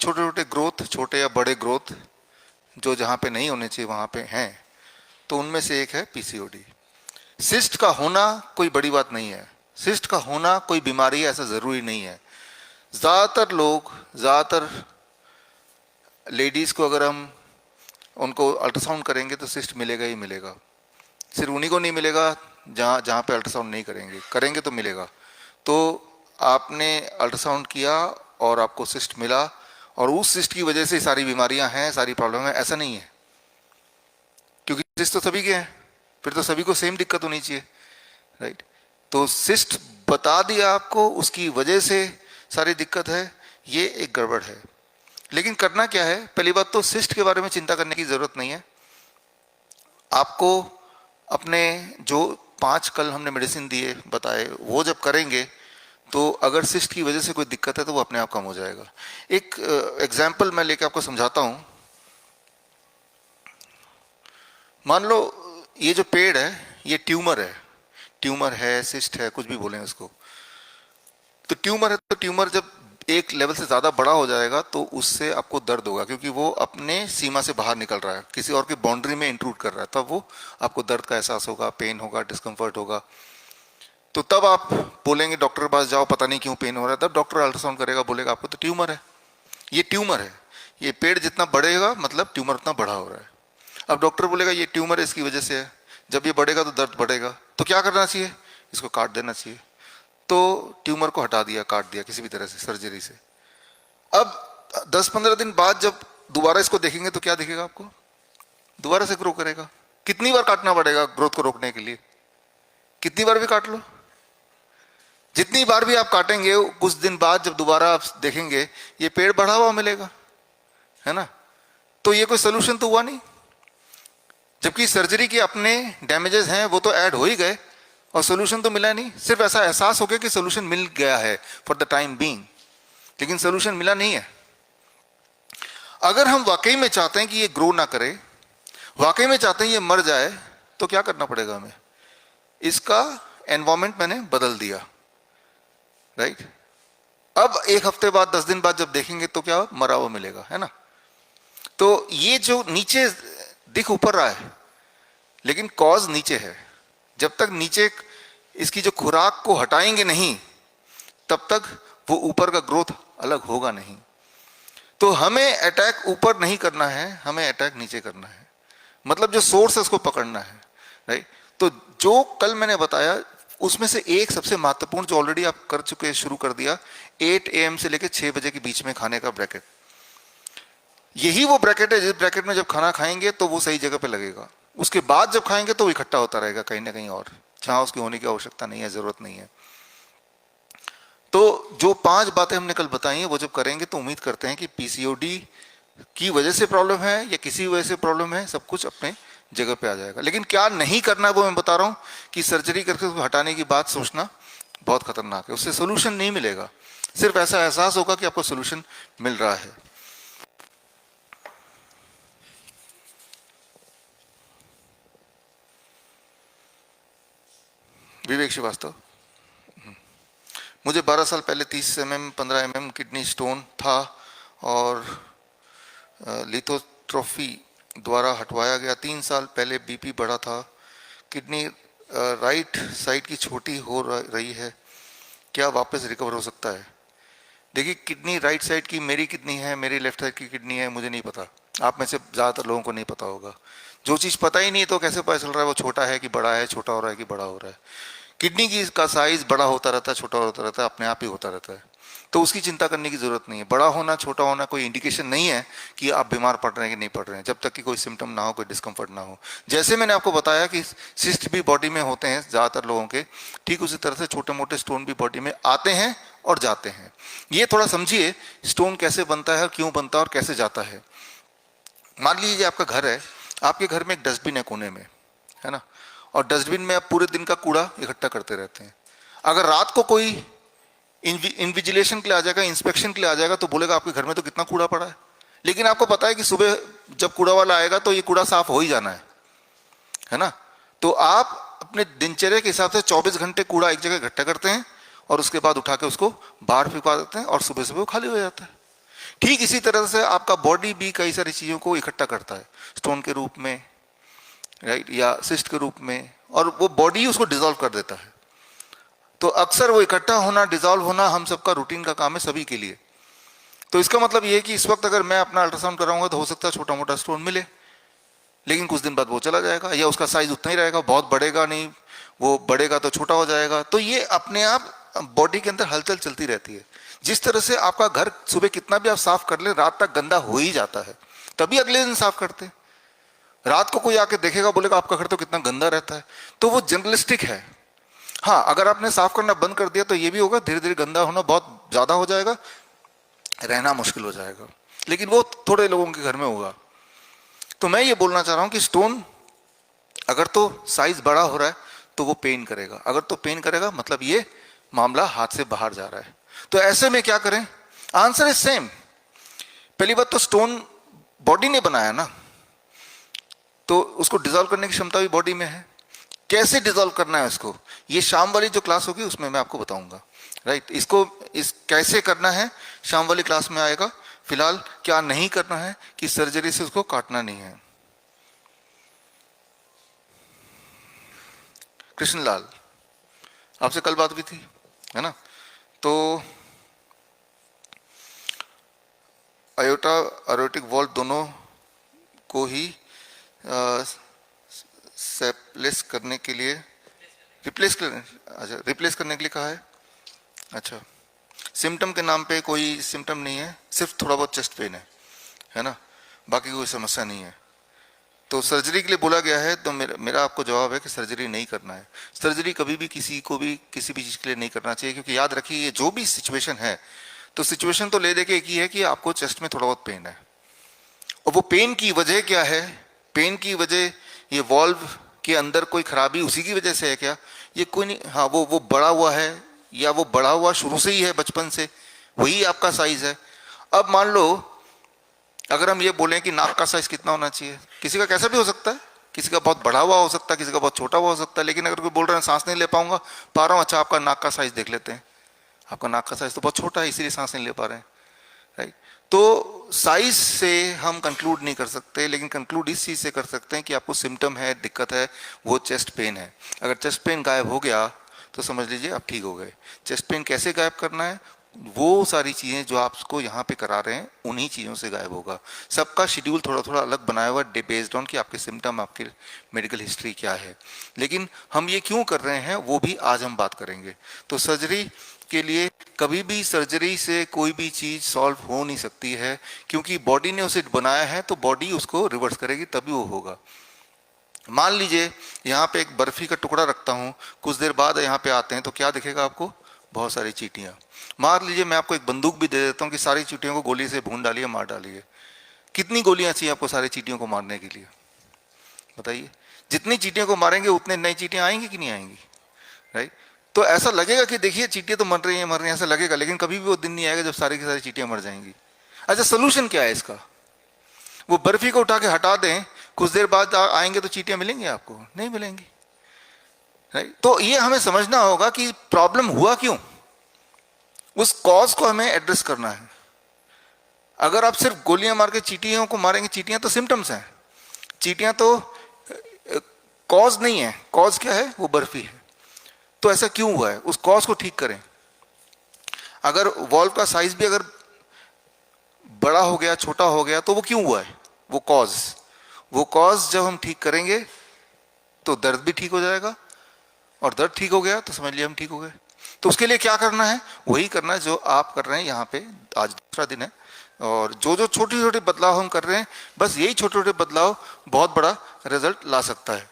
छोटे छोटे ग्रोथ, छोटे या बड़े ग्रोथ जो जहाँ पे नहीं होने चाहिए वहाँ पे हैं, तो उनमें से एक है पीसीओडी। सिस्ट का होना कोई बड़ी बात नहीं है, सिस्ट का होना कोई बीमारी है ऐसा ज़रूरी नहीं है। ज़्यादातर लोग, ज़्यादातर लेडीज़ को अगर हम उनको अल्ट्रासाउंड करेंगे तो सिस्ट मिलेगा ही मिलेगा। सिर्फ उन्हीं को नहीं मिलेगा जहाँ जहाँ पे अल्ट्रासाउंड नहीं करेंगे, करेंगे तो मिलेगा। तो आपने अल्ट्रासाउंड किया और आपको सिस्ट मिला और उस सिस्ट की वजह से सारी बीमारियां हैं, सारी प्रॉब्लम है, ऐसा नहीं है। क्योंकि सिस्ट तो सभी के हैं, फिर तो सभी को सेम दिक्कत होनी चाहिए, राइट। तो सिस्ट बता दिया आपको, उसकी वजह से सारी दिक्कत है, ये एक गड़बड़ है। लेकिन करना क्या है? पहली बात तो सिस्ट के बारे में चिंता करने की जरूरत नहीं है। आपको अपने जो 5 कल हमने मेडिसिन दिए बताए वो जब करेंगे तो अगर सिस्ट की वजह से कोई दिक्कत है तो वो अपने आप कम हो जाएगा। एक एग्जाम्पल मैं लेके आपको समझाता हूँ। मान लो ये जो पेड़ है ये ट्यूमर है, ट्यूमर है, सिस्ट है, कुछ भी बोलें उसको। तो ट्यूमर है, तो ट्यूमर जब एक लेवल से ज़्यादा बड़ा हो जाएगा तो उससे आपको दर्द होगा, क्योंकि वो अपने सीमा से बाहर निकल रहा है, किसी और की बाउंड्री में इंट्रूड कर रहा है, तब वो आपको दर्द का एहसास होगा, पेन होगा, डिस्कम्फर्ट होगा। तो तब आप बोलेंगे डॉक्टर के पास जाओ, पता नहीं क्यों पेन हो रहा है। तब डॉक्टर अल्ट्रासाउंड करेगा, बोलेगा आपको तो ट्यूमर है, ये ट्यूमर है। ये पेड़ जितना बढ़ेगा मतलब ट्यूमर उतना बड़ा हो रहा है। अब डॉक्टर बोलेगा ये ट्यूमर है, इसकी वजह से है, जब ये बढ़ेगा तो दर्द बढ़ेगा, तो क्या करना चाहिए? इसको काट देना चाहिए। तो ट्यूमर को हटा दिया, काट दिया किसी भी तरह से, सर्जरी से। अब 10-15 दिन बाद जब दोबारा इसको देखेंगे तो क्या दिखेगा आपको? दोबारा से ग्रो करेगा। कितनी बार काटना पड़ेगा ग्रोथ को रोकने के लिए? कितनी बार भी काट लो, जितनी बार भी आप काटेंगे कुछ दिन बाद जब दोबारा आप देखेंगे ये पेड़ बढ़ा हुआ मिलेगा, है ना। तो ये कोई सोल्यूशन तो हुआ नहीं, जबकि सर्जरी के अपने डैमेजेस हैं वो तो ऐड हो ही गए और सोल्यूशन तो मिला नहीं। सिर्फ ऐसा एहसास हो गया कि सोल्यूशन मिल गया है फॉर द टाइम बीइंग, लेकिन सोल्यूशन मिला नहीं है। अगर हम वाकई में चाहते हैं कि ये ग्रो ना करे, वाकई में चाहते हैं ये मर जाए, तो क्या करना पड़ेगा हमें? इसका एनवायरमेंट मैंने बदल दिया, राइट। अब 1 हफ्ते बाद, 10 दिन बाद जब देखेंगे तो क्या मरा हुआ मिलेगा, है ना। तो ये जो नीचे दिख ऊपर रहा है, लेकिन कॉज नीचे है। जब तक नीचे इसकी जो खुराक को हटाएंगे नहीं तब तक वो ऊपर का ग्रोथ अलग होगा नहीं। तो हमें अटैक ऊपर नहीं करना है, हमें अटैक नीचे करना है, मतलब जो सोर्स है उसको पकड़ना है, राइट। तो जो कल मैंने बताया उसमें से एक सबसे महत्वपूर्ण जो ऑलरेडी आप कर चुके, शुरू कर दिया, 8 AM से लेकर 6 बजे के बीच में खाने का ब्रैकेट। यही वो ब्रैकेट है जिस ब्रैकेट में जब खाना खाएंगे तो वो सही जगह पे लगेगा। उसके बाद जब खाएंगे तो वो इकट्ठा होता रहेगा कहीं ना कहीं और, जहां उसकी होने की आवश्यकता नहीं है, जरूरत नहीं है। तो जो 5 बातें हमने कल बताई हैं वो जब करेंगे तो उम्मीद करते हैं कि पीसीओडी की वजह से प्रॉब्लम है या किसी वजह से प्रॉब्लम है, सब कुछ अपने जगह पे आ जाएगा। लेकिन क्या नहीं करना वो मैं बता रहा हूं कि सर्जरी करके उसको हटाने की बात सोचना बहुत खतरनाक है, उससे सोल्यूशन नहीं मिलेगा। सिर्फ ऐसा एहसास होगा कि आपको सोल्यूशन मिल रहा है। विवेक श्रीवास्तव, मुझे 12 साल पहले 30 mm 15 mm किडनी स्टोन था और लिथोट्रोफी द्वारा हटवाया गया। 3 साल पहले बीपी बढ़ा था, किडनी राइट साइड की छोटी हो रही है, क्या वापस रिकवर हो सकता है? देखिए, किडनी राइट साइड की मेरी किडनी है, मेरी लेफ्ट साइड की किडनी है, मुझे नहीं पता। आप में से ज़्यादातर लोगों को नहीं पता होगा। जो चीज़ पता ही नहीं तो कैसे पता चल रहा है वो छोटा है कि बड़ा है, छोटा हो रहा है कि बड़ा हो रहा है? किडनी की का साइज बड़ा होता रहता है, छोटा होता रहता है, अपने आप ही होता रहता है, तो उसकी चिंता करने की जरूरत नहीं है। बड़ा होना, छोटा होना कोई इंडिकेशन नहीं है कि आप बीमार पड़ रहे हैं कि नहीं पड़ रहे हैं, जब तक कि कोई सिम्टम ना हो, कोई डिस्कम्फर्ट ना हो। जैसे मैंने आपको बताया कि सिस्ट भी बॉडी में होते हैं ज़्यादातर लोगों के, ठीक उसी तरह से छोटे मोटे स्टोन भी बॉडी में आते हैं और जाते हैं। ये थोड़ा समझिए, स्टोन कैसे बनता है, क्यों बनता है और कैसे जाता है। मान लीजिए आपका घर है, आपके घर में एक डस्टबिन है कोने में, है ना, और डस्टबिन में आप पूरे दिन का कूड़ा इकट्ठा करते रहते हैं। अगर रात को कोई इन्विजिलेशन के लिए आ जाएगा, इंस्पेक्शन के लिए आ जाएगा, तो बोलेगा आपके घर में तो कितना कूड़ा पड़ा है, लेकिन आपको पता है कि सुबह जब कूड़ा वाला आएगा तो ये कूड़ा साफ हो ही जाना है ना। तो आप अपने दिनचर्या के हिसाब से 24 घंटे कूड़ा एक जगह इकट्ठा करते हैं और उसके बाद उठा के उसको बाहर फेंकवा देते हैं और सुबह सुबह वो खाली हो जाता है। ठीक इसी तरह से आपका बॉडी भी कई सारी चीज़ों को इकट्ठा करता है, स्टोन के रूप में, राइट, या सिस्ट के रूप में, और वो बॉडी उसको डिसॉल्व कर देता है। तो अक्सर वो इकट्ठा होना, डिसॉल्व होना हम सबका रूटीन का काम है सभी के लिए। तो इसका मतलब ये है कि इस वक्त अगर मैं अपना अल्ट्रासाउंड कराऊंगा तो हो सकता है छोटा मोटा स्टोन मिले, लेकिन कुछ दिन बाद वो चला जाएगा, या उसका साइज उतना ही रहेगा, बहुत बढ़ेगा नहीं, वो बढ़ेगा तो छोटा हो जाएगा। तो ये अपने आप बॉडी के अंदर हलचल चलती रहती है। जिस तरह से आपका घर सुबह कितना भी आप साफ कर ले, रात तक गंदा हो ही जाता है, तभी अगले दिन साफ करते हैं। रात को कोई आके देखेगा, बोलेगा आपका घर तो कितना गंदा रहता है। तो वो जनरलिस्टिक है। हाँ, अगर आपने साफ करना बंद कर दिया तो ये भी होगा, धीरे धीरे गंदा होना बहुत ज्यादा हो जाएगा, रहना मुश्किल हो जाएगा, लेकिन वो थोड़े लोगों के घर में होगा। तो मैं ये बोलना चाह रहा हूं कि स्टोन अगर तो साइज बड़ा हो रहा है तो वो पेन करेगा, अगर तो पेन करेगा मतलब ये मामला हाथ से बाहर जा रहा है। तो ऐसे में क्या करें? Answer is same. पहली बात तो स्टोन बॉडी ने बनाया ना, तो उसको डिसॉल्व करने की क्षमता भी बॉडी में है। कैसे डिसॉल्व करना है उसको, ये शाम वाली जो क्लास होगी उसमें मैं आपको बताऊंगा, राइट। इसको कैसे करना है शाम वाली क्लास में आएगा। फिलहाल क्या नहीं करना है कि सर्जरी से उसको काटना नहीं है। कृष्णलाल, आपसे कल बात हुई थी, है ना? तो अयोटा अरोटिक वॉल्व दोनों को ही सेपलेस करने के लिए रिप्लेस करने के लिए कहा है। अच्छा, सिम्टम के नाम पे कोई सिम्टम नहीं है, सिर्फ थोड़ा बहुत चेस्ट पेन है ना, बाकी कोई समस्या नहीं है। तो सर्जरी के लिए बोला गया है, तो मेरा आपको जवाब है कि सर्जरी नहीं करना है। सर्जरी कभी भी किसी को भी किसी भी चीज़ के लिए नहीं करना चाहिए, क्योंकि याद रखिए ये जो भी सिचुएशन है, तो सिचुएशन तो ले दे के एक ही है कि आपको चेस्ट में थोड़ा बहुत पेन है, और वो पेन की वजह क्या है? पेन की वजह ये वॉल्व के अंदर कोई खराबी उसी की वजह से है क्या? ये कोई नहीं, हाँ वो बड़ा हुआ है, या वो बड़ा हुआ शुरू से ही है, बचपन से वही आपका साइज है। अब मान लो अगर हम ये बोलें कि नाक का साइज कितना होना चाहिए, किसी का कैसा भी हो सकता है, किसी का बहुत बड़ा हुआ हो सकता है, किसी का बहुत छोटा हुआ हो सकता है, लेकिन अगर कोई बोल रहा है सांस नहीं ले पा रहा हूँ, अच्छा आपका नाक का साइज देख लेते हैं, आपका नाक का साइज तो बहुत छोटा है, इसीलिए सांस नहीं ले पा रहे हैं, राइट। तो साइज से हम कंक्लूड नहीं कर सकते, लेकिन कंक्लूड इस चीज से कर सकते हैं कि आपको सिम्टम है, दिक्कत है, वो चेस्ट पेन है। अगर चेस्ट पेन गायब हो गया तो समझ लीजिए आप ठीक हो गए। चेस्ट पेन कैसे गायब करना है, वो सारी चीजें जो आपको यहाँ पे करा रहे हैं उन्हीं चीजों से गायब होगा। सबका शेड्यूल थोड़ा थोड़ा अलग बनाया हुआ बेस्ड ऑन कि आपके सिम्टम, आपके मेडिकल हिस्ट्री क्या है, लेकिन हम ये क्यों कर रहे हैं वो भी आज हम बात करेंगे। तो सर्जरी के लिए कभी भी सर्जरी से कोई भी चीज सॉल्व हो नहीं सकती है, क्योंकि बॉडी ने उसे बनाया है, तो बॉडी उसको रिवर्स करेगी तभी वो होगा। मान लीजिए यहाँ पे एक बर्फी का टुकड़ा रखता हूँ, कुछ देर बाद यहाँ पे आते हैं तो क्या दिखेगा आपको? बहुत सारी चींटियां। मान लीजिए मैं आपको एक बंदूक भी दे देता हूँ कि सारी चींटियों को गोली से भून डालिए, मार डालिए। कितनी गोलियां चाहिए आपको सारी चींटियों को मारने के लिए? बताइए। जितनी चींटियों को मारेंगे उतने नई चींटियां आएंगी कि नहीं आएंगी, राइट। तो ऐसा लगेगा कि देखिए चींटियां तो मर रही हैं ऐसा लगेगा, लेकिन कभी भी वो दिन नहीं आएगा जब सारी की सारी चींटियां मर जाएंगी। अच्छा, सोल्यूशन क्या है इसका? वो बर्फी को उठा के हटा दें, कुछ देर बाद आएंगे तो चींटियां मिलेंगी आपको? नहीं मिलेंगी, राइट। तो ये हमें समझना होगा कि प्रॉब्लम हुआ क्यों, उस कॉज को हमें एड्रेस करना है। अगर आप सिर्फ गोलियां मार के चींटियों को मारेंगे, चींटियां तो सिम्टम्स हैं, चींटियां तो कॉज नहीं है। कॉज क्या है? वो बर्फी है। तो ऐसा क्यों हुआ है, उस कॉज को ठीक करें। अगर वॉल्व का साइज भी अगर बड़ा हो गया, छोटा हो गया, तो वो क्यों हुआ है? वो कॉज जब हम ठीक करेंगे तो दर्द भी ठीक हो जाएगा, और दर्द ठीक हो गया तो समझ लिया हम ठीक हो गए। तो उसके लिए क्या करना है? वही करना है जो आप कर रहे हैं यहाँ पे। आज दूसरा दिन है, और जो जो छोटे छोटे बदलाव हम कर रहे हैं, बस यही छोटे छोटे बदलाव बहुत बड़ा रिजल्ट ला सकता है।